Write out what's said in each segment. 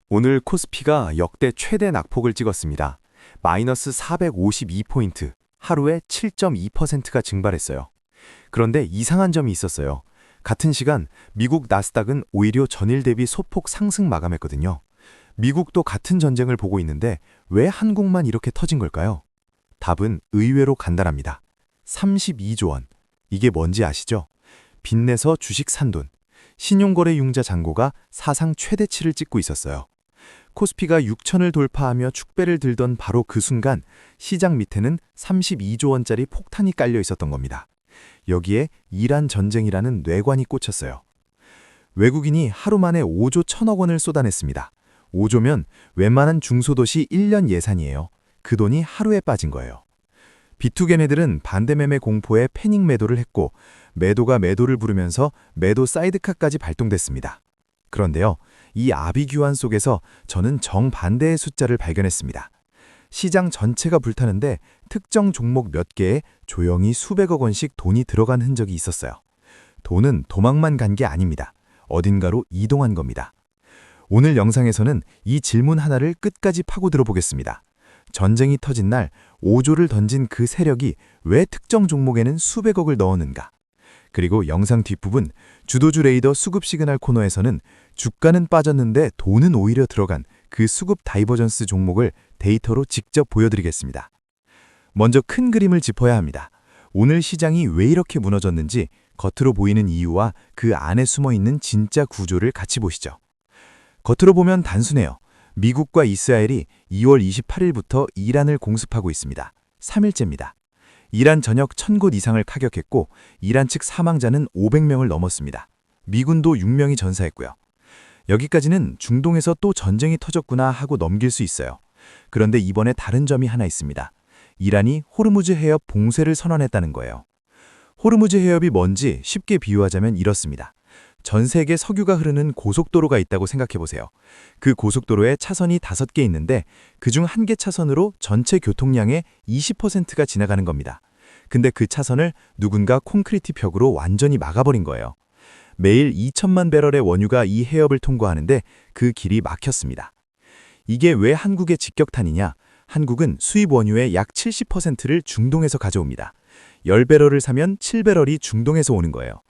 오늘 코스피가 역대 최대 낙폭을 찍었습니다. 마이너스 452포인트, 하루에 7.2%가 증발했어요. 그런데 이상한 점이 있었어요. 같은 시간 미국 나스닥은 오히려 전일 대비 소폭 상승 마감했거든요. 미국도 같은 전쟁을 보고 있는데 왜 한국만 이렇게 터진 걸까요? 답은 의외로 간단합니다. 32조 원. 이게 뭔지 아시죠? 빚내서 주식 산 돈. 신용거래 융자 잔고가 사상 최대치를 찍고 있었어요. 코스피가 6천을 돌파하며 축배를 들던 바로 그 순간 시장 밑에는 32조 원짜리 폭탄이 깔려 있었던 겁니다. 여기에 이란 전쟁이라는 뇌관이 꽂혔어요. 외국인이 하루 만에 5조 1천억 원을 쏟아냈습니다. 5조면 웬만한 중소도시 1년 예산이에요. 그 돈이 하루에 빠진 거예요. 비투게네들은 반대매매 공포에 패닉 매도를 했고 매도가 매도를 부르면서 매도 사이드카까지 발동됐습니다. 그런데요, 이 아비규환 속에서 저는 정반대의 숫자를 발견했습니다. 시장 전체가 불타는데 특정 종목 몇 개에 조용히 수백억 원씩 돈이 들어간 흔적이 있었어요. 돈은 도망만 간 게 아닙니다. 어딘가로 이동한 겁니다. 오늘 영상에서는 이 질문 하나를 끝까지 파고 들어보겠습니다. 전쟁이 터진 날 5조를 던진 그 세력이 왜 특정 종목에는 수백억을 넣었는가? 그리고 영상 뒷부분 주도주 레이더 수급 시그널 코너에서는 주가는 빠졌는데 돈은 오히려 들어간 그 수급 다이버전스 종목을 데이터로 직접 보여드리겠습니다. 먼저 큰 그림을 짚어야 합니다. 오늘 시장이 왜 이렇게 무너졌는지 겉으로 보이는 이유와 그 안에 숨어있는 진짜 구조를 같이 보시죠. 겉으로 보면 단순해요. 미국과 이스라엘이 2월 28일부터 이란을 공습하고 있습니다. 3일째입니다. 이란 전역 1000곳 이상을 타격했고 이란 측 사망자는 500명을 넘었습니다. 미군도 6명이 전사했고요. 여기까지는 중동에서 또 전쟁이 터졌구나 하고 넘길 수 있어요. 그런데 이번에 다른 점이 하나 있습니다. 이란이 호르무즈 해협 봉쇄를 선언했다는 거예요. 호르무즈 해협이 뭔지 쉽게 비유하자면 이렇습니다. 전 세계 석유가 흐르는 고속도로가 있다고 생각해보세요. 그 고속도로에 차선이 5개 있는데 그중 1개 차선으로 전체 교통량의 20%가 지나가는 겁니다. 근데 그 차선을 누군가 콘크리트 벽으로 완전히 막아버린 거예요. 매일 2천만 배럴의 원유가 이 해협을 통과하는데 그 길이 막혔습니다. 이게 왜 한국의 직격탄이냐? 한국은 수입 원유의 약 70%를 중동에서 가져옵니다. 10배럴을 사면 7배럴이 중동에서 오는 거예요.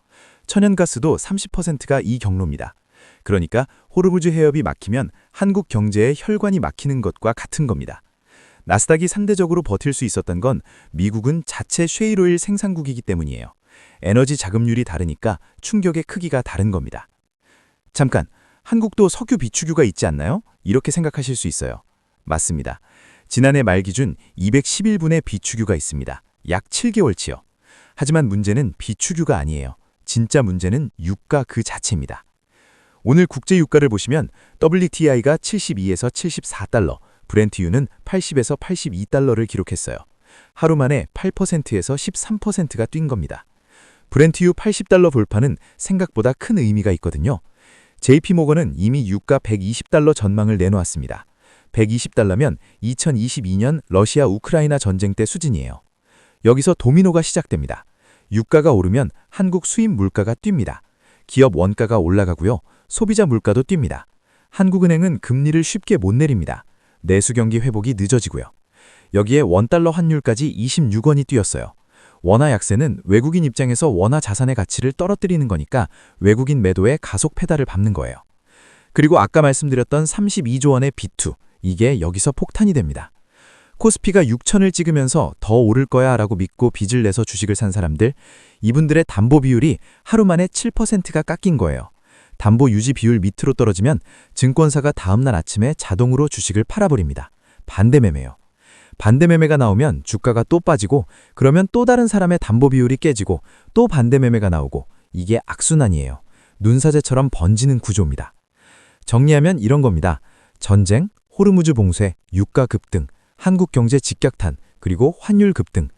천연가스도 30%가 이 경로입니다. 그러니까 호르무즈 해협이 막히면 한국 경제의 혈관이 막히는 것과 같은 겁니다. 나스닥이 상대적으로 버틸 수 있었던 건 미국은 자체 셰일오일 생산국이기 때문이에요. 에너지 자급률이 다르니까 충격의 크기가 다른 겁니다. 잠깐, 한국도 석유 비축유가 있지 않나요? 이렇게 생각하실 수 있어요. 맞습니다. 지난해 말 기준 211분의 비축유가 있습니다. 약 7개월치요. 하지만 문제는 비축유가 아니에요. 진짜 문제는 유가 그 자체입니다. 오늘 국제 유가를 보시면 WTI가 72에서 74달러, 브렌트유는 80에서 82달러를 기록했어요. 하루 만에 8%에서 13%가 뛴 겁니다. 브렌트유 80달러 돌파는 생각보다 큰 의미가 있거든요. JP모건은 이미 유가 120달러 전망을 내놓았습니다. 120달러면 2022년 러시아 우크라이나 전쟁 때 수준이에요. 여기서 도미노가 시작됩니다. 유가가 오르면 한국 수입 물가가 뜁니다. 기업 원가가 올라가고요. 소비자 물가도 뜁니다. 한국은행은 금리를 쉽게 못 내립니다. 내수 경기 회복이 늦어지고요. 여기에 원달러 환율까지 26원이 뛰었어요. 원화 약세는 외국인 입장에서 원화 자산의 가치를 떨어뜨리는 거니까 외국인 매도에 가속 페달을 밟는 거예요. 그리고 아까 말씀드렸던 32조 원의 비투, 이게 여기서 폭탄이 됩니다. 코스피가 6천을 찍으면서 더 오를 거야 라고 믿고 빚을 내서 주식을 산 사람들, 이분들의 담보 비율이 하루 만에 7%가 깎인 거예요. 담보 유지 비율 밑으로 떨어지면 증권사가 다음날 아침에 자동으로 주식을 팔아버립니다. 반대매매요. 반대매매가 나오면 주가가 또 빠지고 그러면 또 다른 사람의 담보 비율이 깨지고 또 반대매매가 나오고 이게 악순환이에요. 눈사제처럼 번지는 구조입니다. 정리하면 이런 겁니다. 전쟁, 호르무즈 봉쇄, 유가 급등, 한국 경제 직격탄, 그리고 환율 급등,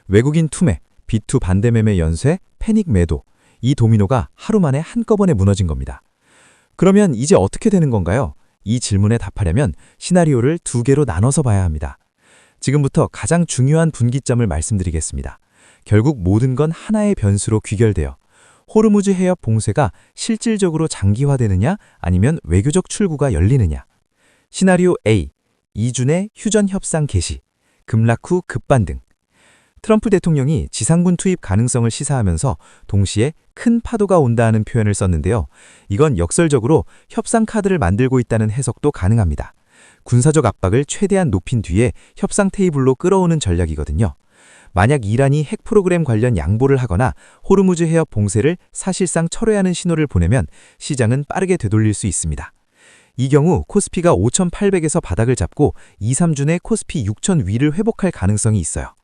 외국인 투매, 비투 반대매매 연쇄, 패닉 매도, 이 도미노가 하루 만에 한꺼번에 무너진 겁니다. 그러면 이제 어떻게 되는 건가요? 이 질문에 답하려면 시나리오를 2개로 나눠서 봐야 합니다. 지금부터 가장 중요한 분기점을 말씀드리겠습니다. 결국 모든 건 하나의 변수로 귀결돼요. 호르무즈 해협 봉쇄가 실질적으로 장기화되느냐 아니면 외교적 출구가 열리느냐. 시나리오 A, 이준의 휴전 협상 개시, 급락 후 급반등. 트럼프 대통령이 지상군 투입 가능성을 시사하면서 동시에 큰 파도가 온다는 표현을 썼는데요. 이건 역설적으로 협상 카드를 만들고 있다는 해석도 가능합니다. 군사적 압박을 최대한 높인 뒤에 협상 테이블로 끌어오는 전략이거든요. 만약 이란이 핵 프로그램 관련 양보를 하거나 호르무즈 해협 봉쇄를 사실상 철회하는 신호를 보내면 시장은 빠르게 되돌릴 수 있습니다. 이 경우 코스피가 5,800에서 바닥을 잡고 2, 3주 내 코스피 6,000 위를 회복할 가능성이 있어요.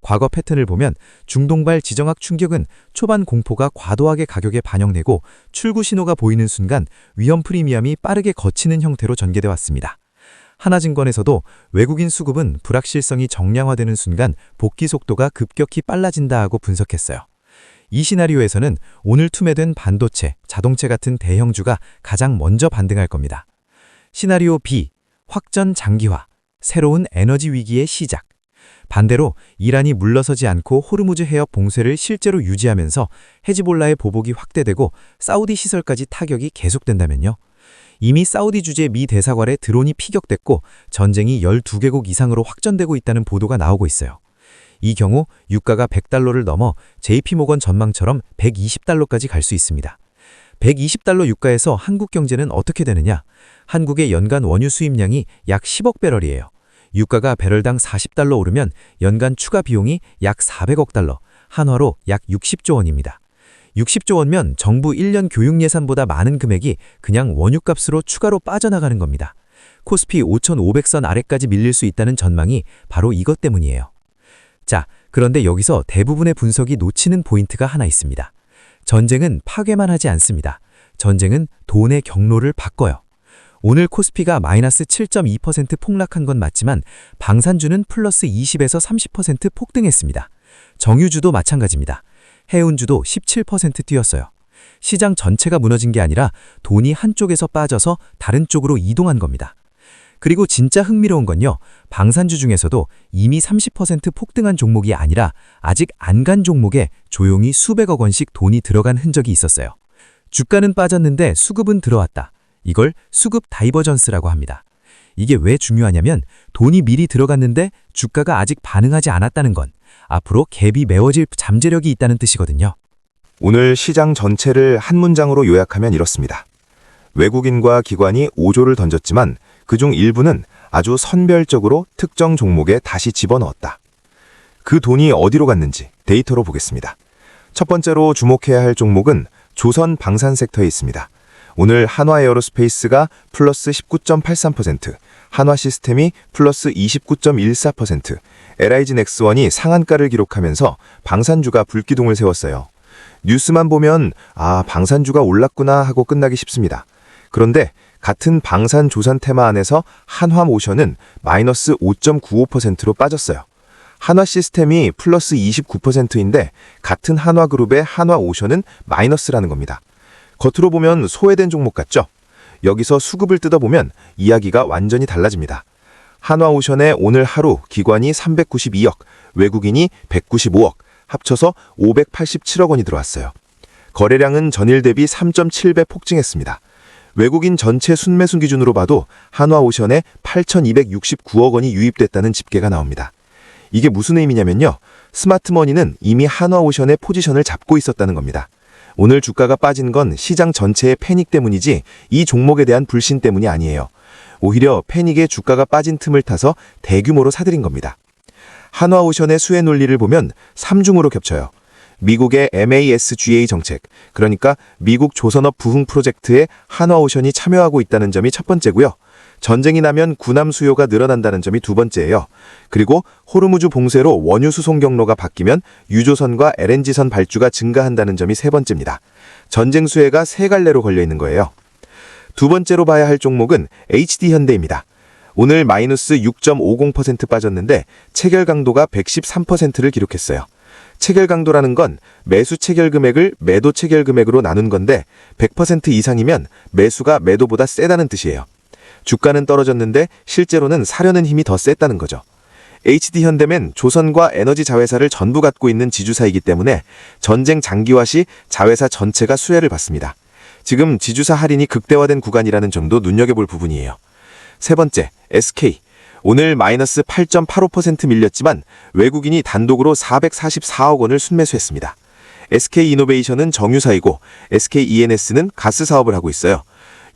과거 패턴을 보면 중동발 지정학 충격은 초반 공포가 과도하게 가격에 반영되고 출구 신호가 보이는 순간 위험 프리미엄이 빠르게 거치는 형태로 전개돼 왔습니다. 하나증권에서도 외국인 수급은 불확실성이 정량화되는 순간 복귀 속도가 급격히 빨라진다 하고 분석했어요. 이 시나리오에서는 오늘 투매된 반도체, 자동차 같은 대형주가 가장 먼저 반등할 겁니다. 시나리오 B, 확전 장기화, 새로운 에너지 위기의 시작. 반대로 이란이 물러서지 않고 호르무즈 해협 봉쇄를 실제로 유지하면서 헤즈볼라의 보복이 확대되고 사우디 시설까지 타격이 계속된다면요. 이미 사우디 주재 미 대사관에 드론이 피격됐고 전쟁이 12개국 이상으로 확전되고 있다는 보도가 나오고 있어요. 이 경우 유가가 100달러를 넘어 JP모건 전망처럼 120달러까지 갈 수 있습니다. 120달러 유가에서 한국 경제는 어떻게 되느냐? 한국의 연간 원유 수입량이 약 10억 배럴이에요. 유가가 배럴당 40달러 오르면 연간 추가 비용이 약 400억 달러, 한화로 약 60조 원입니다. 60조 원면 정부 1년 교육 예산보다 많은 금액이 그냥 원유값으로 추가로 빠져나가는 겁니다. 코스피 5,500선 아래까지 밀릴 수 있다는 전망이 바로 이것 때문이에요. 자, 그런데 여기서 대부분의 분석이 놓치는 포인트가 하나 있습니다. 전쟁은 파괴만 하지 않습니다. 전쟁은 돈의 경로를 바꿔요. 오늘 코스피가 마이너스 7.2% 폭락한 건 맞지만 방산주는 플러스 20에서 30% 폭등했습니다. 정유주도 마찬가지입니다. 해운주도 17% 뛰었어요. 시장 전체가 무너진 게 아니라 돈이 한쪽에서 빠져서 다른 쪽으로 이동한 겁니다. 그리고 진짜 흥미로운 건요. 방산주 중에서도 이미 30% 폭등한 종목이 아니라 아직 안 간 종목에 조용히 수백억 원씩 돈이 들어간 흔적이 있었어요. 주가는 빠졌는데 수급은 들어왔다. 이걸 수급 다이버전스라고 합니다. 이게 왜 중요하냐면 돈이 미리 들어갔는데 주가가 아직 반응하지 않았다는 건 앞으로 갭이 메워질 잠재력이 있다는 뜻이거든요. 오늘 시장 전체를 한 문장으로 요약하면 이렇습니다. 외국인과 기관이 5조를 던졌지만 그중 일부는 아주 선별적으로 특정 종목에 다시 집어넣었다. 그 돈이 어디로 갔는지 데이터로 보겠습니다. 첫 번째로 주목해야 할 종목은 조선 방산 섹터에 있습니다. 오늘 한화에어로스페이스가 플러스 19.83%, 한화시스템이 플러스 29.14%, LIG넥스원이 상한가를 기록하면서 방산주가 불기둥을 세웠어요. 뉴스만 보면 방산주가 올랐구나 하고 끝나기 쉽습니다. 그런데 같은 방산 조선 테마 안에서 한화모션은 마이너스 5.95%로 빠졌어요. 한화시스템이 플러스 29%인데 같은 한화그룹의 한화오션은 마이너스라는 겁니다. 겉으로 보면 소외된 종목 같죠? 여기서 수급을 뜯어보면 이야기가 완전히 달라집니다. 한화오션의 오늘 하루 기관이 392억, 외국인이 195억, 합쳐서 587억 원이 들어왔어요. 거래량은 전일 대비 3.7배 폭증했습니다. 외국인 전체 순매수 기준으로 봐도 한화오션에 8,269억 원이 유입됐다는 집계가 나옵니다. 이게 무슨 의미냐면요. 스마트머니는 이미 한화오션의 포지션을 잡고 있었다는 겁니다. 오늘 주가가 빠진 건 시장 전체의 패닉 때문이지 이 종목에 대한 불신 때문이 아니에요. 오히려 패닉에 주가가 빠진 틈을 타서 대규모로 사들인 겁니다. 한화오션의 수혜 논리를 보면 3중으로 겹쳐요. 미국의 MASGA 정책, 그러니까 미국 조선업 부흥 프로젝트에 한화오션이 참여하고 있다는 점이 첫 번째고요. 전쟁이 나면 군함 수요가 늘어난다는 점이 두 번째예요. 그리고 호르무즈 봉쇄로 원유 수송 경로가 바뀌면 유조선과 LNG선 발주가 증가한다는 점이 세 번째입니다. 전쟁 수혜가 세 갈래로 걸려 있는 거예요. 두 번째로 봐야 할 종목은 HD현대입니다. 오늘 마이너스 6.50% 빠졌는데 체결 강도가 113%를 기록했어요. 체결 강도라는 건 매수 체결 금액을 매도 체결 금액으로 나눈 건데 100% 이상이면 매수가 매도보다 세다는 뜻이에요. 주가는 떨어졌는데 실제로는 사려는 힘이 더 셌다는 거죠. HD현대는 조선과 에너지 자회사를 전부 갖고 있는 지주사이기 때문에 전쟁 장기화 시 자회사 전체가 수혜를 받습니다. 지금 지주사 할인이 극대화된 구간이라는 점도 눈여겨볼 부분이에요. 세 번째, SK. 오늘 마이너스 8.85% 밀렸지만 외국인이 단독으로 444억 원을 순매수했습니다. SK이노베이션은 정유사이고 SKENS는 가스 사업을 하고 있어요.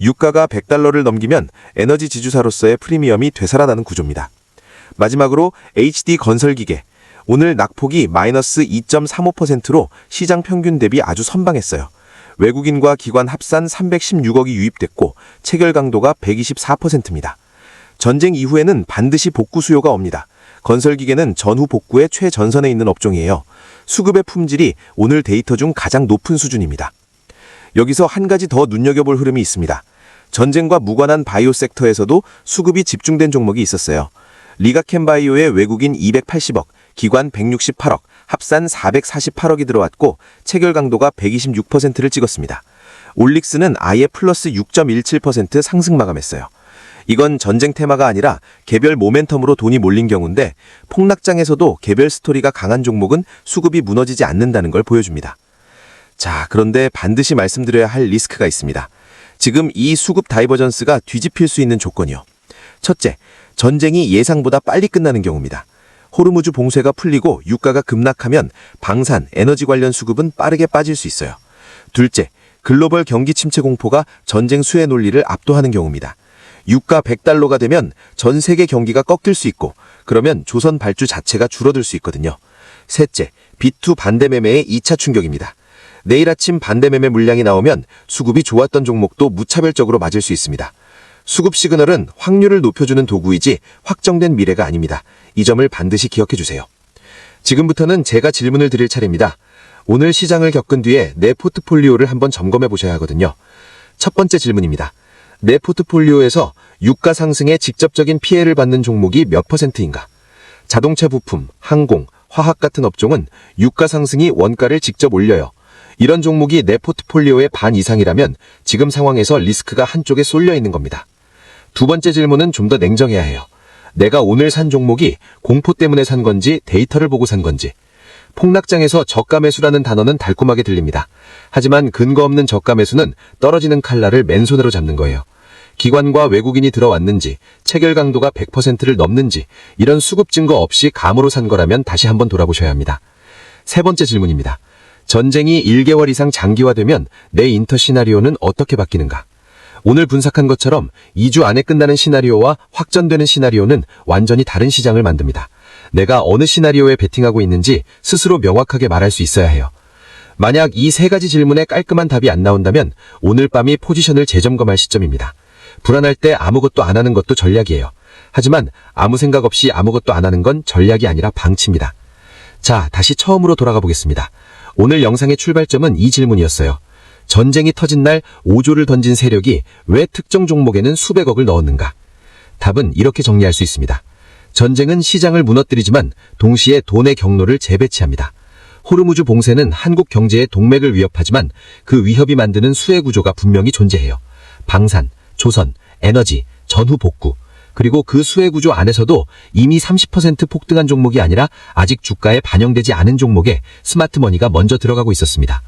유가가 $100를 넘기면 에너지 지주사로서의 프리미엄이 되살아나는 구조입니다. 마지막으로 HD건설기계. 오늘 낙폭이 마이너스 2.35%로 시장 평균 대비 아주 선방했어요. 외국인과 기관 합산 316억이 유입됐고 체결 강도가 124%입니다. 전쟁 이후에는 반드시 복구 수요가 옵니다. 건설기계는 전후 복구의 최전선에 있는 업종이에요. 수급의 품질이 오늘 데이터 중 가장 높은 수준입니다. 여기서 한 가지 더 눈여겨볼 흐름이 있습니다. 전쟁과 무관한 바이오 섹터에서도 수급이 집중된 종목이 있었어요. 리가캠바이오의 외국인 280억, 기관 168억, 합산 448억이 들어왔고 체결 강도가 126%를 찍었습니다. 올릭스는 아예 플러스 6.17% 상승 마감했어요. 이건 전쟁 테마가 아니라 개별 모멘텀으로 돈이 몰린 경우인데 폭락장에서도 개별 스토리가 강한 종목은 수급이 무너지지 않는다는 걸 보여줍니다. 자, 그런데 반드시 말씀드려야 할 리스크가 있습니다. 지금 이 수급 다이버전스가 뒤집힐 수 있는 조건이요. 첫째, 전쟁이 예상보다 빨리 끝나는 경우입니다. 호르무즈 봉쇄가 풀리고 유가가 급락하면 방산, 에너지 관련 수급은 빠르게 빠질 수 있어요. 둘째, 글로벌 경기 침체 공포가 전쟁 수혜 논리를 압도하는 경우입니다. 유가 $100가 되면 전 세계 경기가 꺾일 수 있고 그러면 조선 발주 자체가 줄어들 수 있거든요. 셋째, B2 반대 매매의 2차 충격입니다. 내일 아침 반대 매매 물량이 나오면 수급이 좋았던 종목도 무차별적으로 맞을 수 있습니다. 수급 시그널은 확률을 높여주는 도구이지 확정된 미래가 아닙니다. 이 점을 반드시 기억해 주세요. 지금부터는 제가 질문을 드릴 차례입니다. 오늘 시장을 겪은 뒤에 내 포트폴리오를 한번 점검해 보셔야 하거든요. 첫 번째 질문입니다. 내 포트폴리오에서 유가 상승에 직접적인 피해를 받는 종목이 몇 %인가? 자동차 부품, 항공, 화학 같은 업종은 유가 상승이 원가를 직접 올려요. 이런 종목이 내 포트폴리오의 반 이상이라면 지금 상황에서 리스크가 한쪽에 쏠려 있는 겁니다. 두 번째 질문은 좀 더 냉정해야 해요. 내가 오늘 산 종목이 공포 때문에 산 건지 데이터를 보고 산 건지. 폭락장에서 저가 매수라는 단어는 달콤하게 들립니다. 하지만 근거 없는 저가 매수는 떨어지는 칼날을 맨손으로 잡는 거예요. 기관과 외국인이 들어왔는지, 체결 강도가 100%를 넘는지 이런 수급 증거 없이 감으로 산 거라면 다시 한번 돌아보셔야 합니다. 세 번째 질문입니다. 전쟁이 1개월 이상 장기화되면 내 인터 시나리오는 어떻게 바뀌는가? 오늘 분석한 것처럼 2주 안에 끝나는 시나리오와 확전되는 시나리오는 완전히 다른 시장을 만듭니다. 내가 어느 시나리오에 베팅하고 있는지 스스로 명확하게 말할 수 있어야 해요. 만약 이 세 가지 질문에 깔끔한 답이 안 나온다면 오늘 밤이 포지션을 재점검할 시점입니다. 불안할 때 아무것도 안 하는 것도 전략이에요. 하지만 아무 생각 없이 아무것도 안 하는 건 전략이 아니라 방치입니다. 자, 다시 처음으로 돌아가 보겠습니다. 오늘 영상의 출발점은 이 질문이었어요. 전쟁이 터진 날 5조를 던진 세력이 왜 특정 종목에는 수백억을 넣었는가? 답은 이렇게 정리할 수 있습니다. 전쟁은 시장을 무너뜨리지만 동시에 돈의 경로를 재배치합니다. 호르무즈 봉쇄는 한국 경제의 동맥을 위협하지만 그 위협이 만드는 수혜 구조가 분명히 존재해요. 방산, 조선, 에너지, 전후 복구, 그리고 그 수혜 구조 안에서도 이미 30% 폭등한 종목이 아니라 아직 주가에 반영되지 않은 종목에 스마트머니가 먼저 들어가고 있었습니다.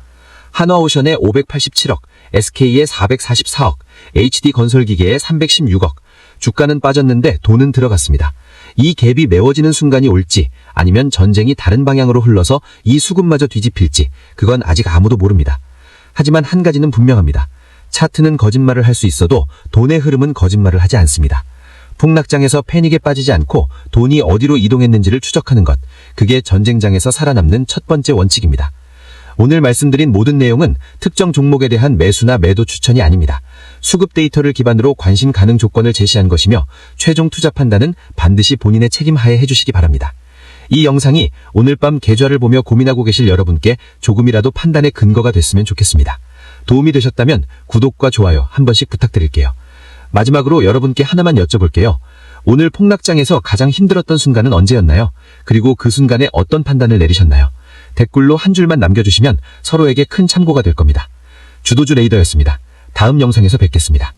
한화오션의 587억, SK의 444억, HD건설기계의 316억, 주가는 빠졌는데 돈은 들어갔습니다. 이 갭이 메워지는 순간이 올지 아니면 전쟁이 다른 방향으로 흘러서 이 수급마저 뒤집힐지 그건 아직 아무도 모릅니다. 하지만 한 가지는 분명합니다. 차트는 거짓말을 할 수 있어도 돈의 흐름은 거짓말을 하지 않습니다. 폭락장에서 패닉에 빠지지 않고 돈이 어디로 이동했는지를 추적하는 것, 그게 전쟁장에서 살아남는 첫 번째 원칙입니다. 오늘 말씀드린 모든 내용은 특정 종목에 대한 매수나 매도 추천이 아닙니다. 수급 데이터를 기반으로 관심 가능 조건을 제시한 것이며 최종 투자 판단은 반드시 본인의 책임 하에 해주시기 바랍니다. 이 영상이 오늘 밤 계좌를 보며 고민하고 계실 여러분께 조금이라도 판단의 근거가 됐으면 좋겠습니다. 도움이 되셨다면 구독과 좋아요 한 번씩 부탁드릴게요. 마지막으로 여러분께 하나만 여쭤볼게요. 오늘 폭락장에서 가장 힘들었던 순간은 언제였나요? 그리고 그 순간에 어떤 판단을 내리셨나요? 댓글로 한 줄만 남겨주시면 서로에게 큰 참고가 될 겁니다. 주도주 레이더였습니다. 다음 영상에서 뵙겠습니다.